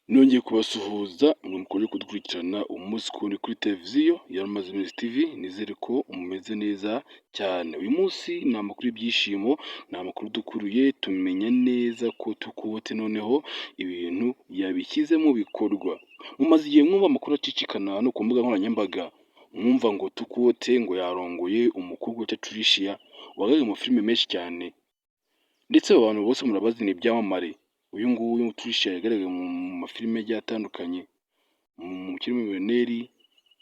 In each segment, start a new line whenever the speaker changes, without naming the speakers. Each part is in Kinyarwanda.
Nongeye kubasuhuza mwe mukomeje kudukurikirana umunsi ku wundi kuri televiziyo ya Amaziminsi TV, nizere ko mumeze neza cyane. Uyu munsi ni amakuru y'ibyishimo, ni amakuru dukuruye tumenya neza ko Tukubote noneho ibintu yabishyize mu bikorwa. Mumaze igihe mwumva amakuru acicikana no ku mbuga nkoranyambaga, mwumva ngo Tukubote ngo yarongoye umukobwa witwa Tricia wagaragaye mu filime menshi cyane, ndetse abo bantu bose murabazi ni ibyamamare. Uyu nguyu Tricia yagaragaye mu mafilime agiye atandukanye, mu Kirimimiliyoneri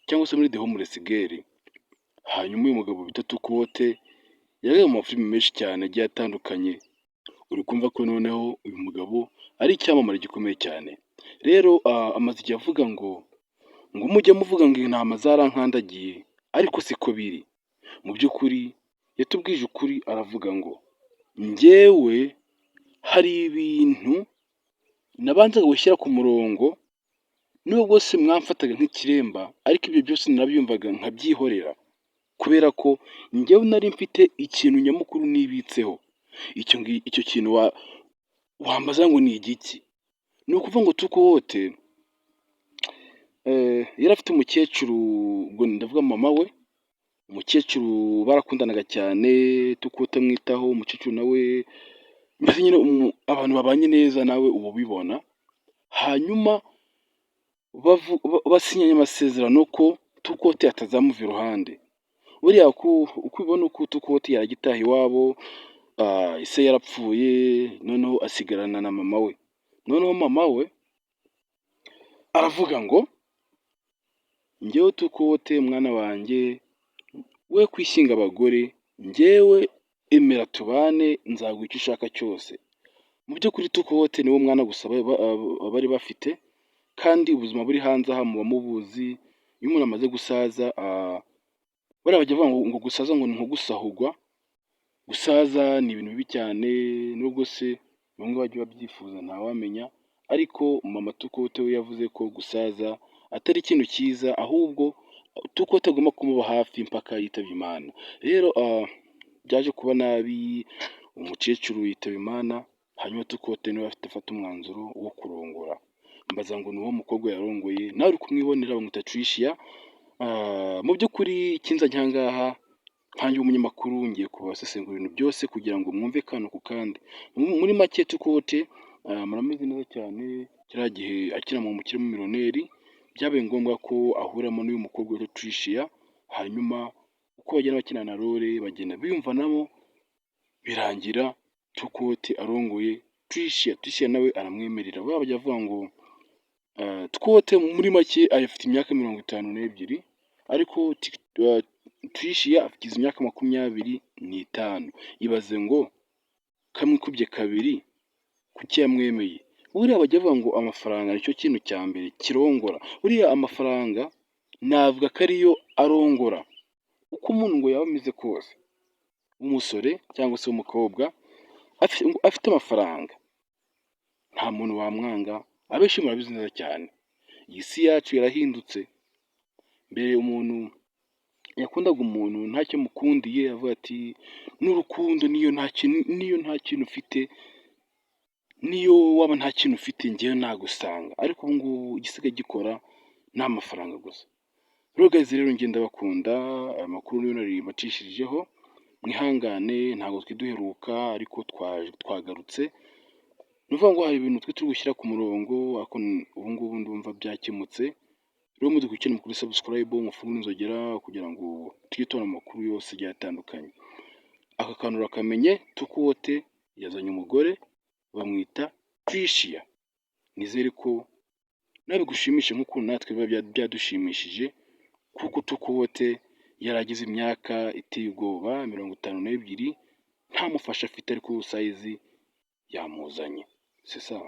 cyangwa se muri The Homeless Girl. Hanyuma uyu mugabo bita Tukubote yagaragaye mu mafilime menshi cyane agiye atandukanye. Uri kumva ko noneho uyu mugabo ari icyamamare gikomeye cyane. Rero amaze igihe avuga ngo mujye muvuga ngo intama zarankandagiye, ariko siko biri. Mu by'ukuri yatubwije ukuri, aravuga ngo njyewe hari ibintu nabanzaga gushyira ku murongo, nubwo se mwamfataga nk'ikiremba, ariko ibyo byose nabyumvaga nkabyihorera, kubera ko njyewe nari mfite ikintu nyamukuru nibitseho. Icyo kintu wambaza ngo ni igiki? Ni ukuvuga ngo Tukubote yari afite umukecuru, ubwo ndavuga mama we. Umukecuru barakundanaga cyane, Tukubote amwitaho, umukecuru nawe mbese nyine abantu babanye neza nawe uba ubibona. Hanyuma basinyanye amasezerano ko Tukubote atazamuva iruhande. Buriya uko ubibona, uko Tukubote yaragitaha iwabo, ise yarapfuye, noneho asigarana na mama we. Noneho mama we aravuga ngo njyewe Tukubote mwana wanjye, we kwishinga abagore, njyewe emera tubane, nzaguha icyo ushaka cyose. Mu by'ukuri Tukubote niwo mwana gusa bari bafite, kandi ubuzima buri hanze aha muba mubuzi. Iyo umuntu amaze gusaza, bariya bajya bavuga ngo gusaza ngo ni nko gusahurwa. Gusaza ni ibintu bibi cyane, nubwo se bamwe bajya babyifuza ntawamenya, ariko mama Tukubote we yavuze ko gusaza atari ikintu cyiza, ahubwo Tukubote agomba kumuba hafi mpaka yitabye Imana. Rero byaje kuba nabi, umukecuru yitaba Imana, hanyuma Tukubote niwe afata umwanzuro wo kurongora. Mbaza ngo ni uwo mukobwa yarongoye, nawe uri kumwibonera, bamwita Tricia. Mu by'ukuri ikinzanye aha ngaha nkanjye umunyamakuru, ngiye kubasesengura ibintu byose kugira ngo mwumve akantu ku kandi. Muri make Tukubote muramuzi neza cyane, kiriya gihe akina mu Kirimimiliyoneri byabaye ngombwa ko ahuramo n'uyu mukobwa witwa Tricia, hanyuma uko bagenda bakina na role bagenda biyumvanamo, birangira Tukubote arongoye Tricia. Tricia nawe aramwemerera. Bajya bavuga ngo Tukubote muri make afite imyaka 52, ariko Tricia afite imyaka 25. Ibaze ngo kamwikubye kabiri, kuki yamwemeye? Buriya bajya bavuga ngo amafaranga nicyo kintu cya mbere kirongora. Buriya amafaranga navuga ko ariyo arongora. Uko umuntu ngo yaba ameze kose, w'umusore cyangwa se w'umukobwa, afite amafaranga, nta muntu wamwanga. Abenshi murabizi neza cyane, iyi si yacu yarahindutse. Mbere umuntu yakundaga umuntu ntacyo mukundiye, avuga ati n'urukundo niyo nta kintu ufite, niyo waba nta kintu ufite, njyewe nagusanga. Ariko ubu ngubu igisigaye gikora ni amafaranga gusa. Rero guys, rero ngenda bakunda aya makuru niyo nari mbacishirijeho. Mwihangane, ntabwo twiduheruka, ariko twagarutse. Ni ukuvuga ngo hari ibintu turi gushyira ku murongo, ariko ubu ngubu ndumva byakemutse. Rero mudukurikirane kuri subscribe, mufunge inzogera kugira ngo tujye tubona amakuru yose agiye atandukanye. Aka kantu urakamenye, Tukubote yazanye umugore bamwita Tricia. Nizere ko nawe bigushimisha nk'ukuntu natwe biba byadushimishije, kuko Tukubote yaragize imyaka iteye ubwoba 52, nta mufasha afite, ariko size yamuzanye. C'est ça.